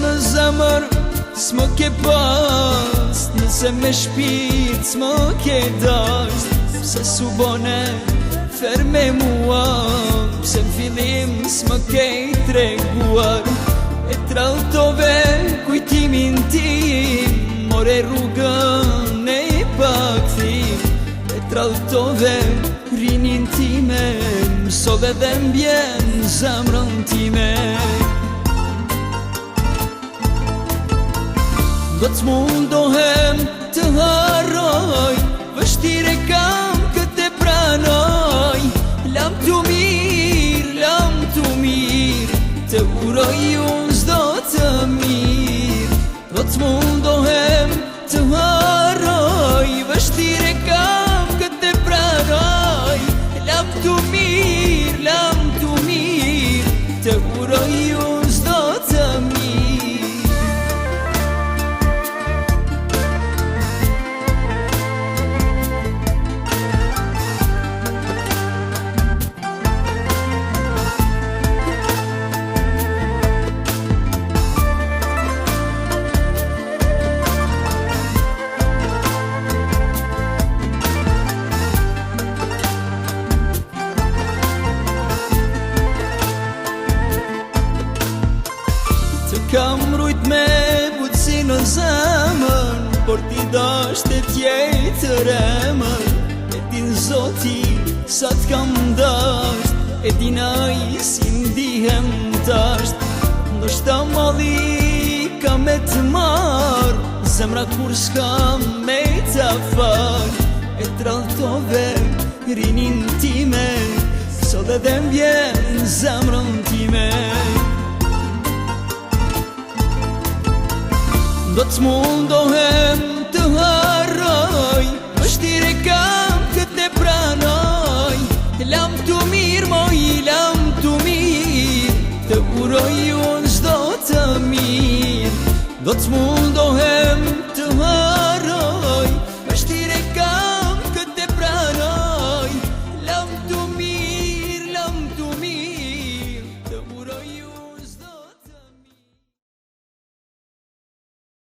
në zemër s'më ke pas, nëse me shpirt s'më ke dasht. Pse s'u bone fer me mua, pse n'fillim s'më ke treguar. E trajtove kujtimin tim, more rrugën e pakthim. E trajtove rinin time, mësove dhe mbjen zemrën time. Do t'mundohem të harroj, vështire kam këtë pranoj. Lam t'u mirë, të uroj unë s'do të mirë. Do t'mundohem të harroj, vështire kam këtë pranoj. Lam t'u mirë, të uroj unë s'do të mirë. Kam rujt me butësi në zemër, por ti dasht e tjetër emër. E din Zoti sa t'kam dasht, e din ai si ndihem tasht. Ndoshta malli ka me t'mar, zemra kur s'ka me t'afar. E trajtove rinin time, sot edhe m'vjen zemrën time. Do t'mundohem të harroj, vështire kam këtë pranoj. Lam t'u mirë, moj, lam t'u mirë, të uroj unë s'do të mirë. Do t'mundohem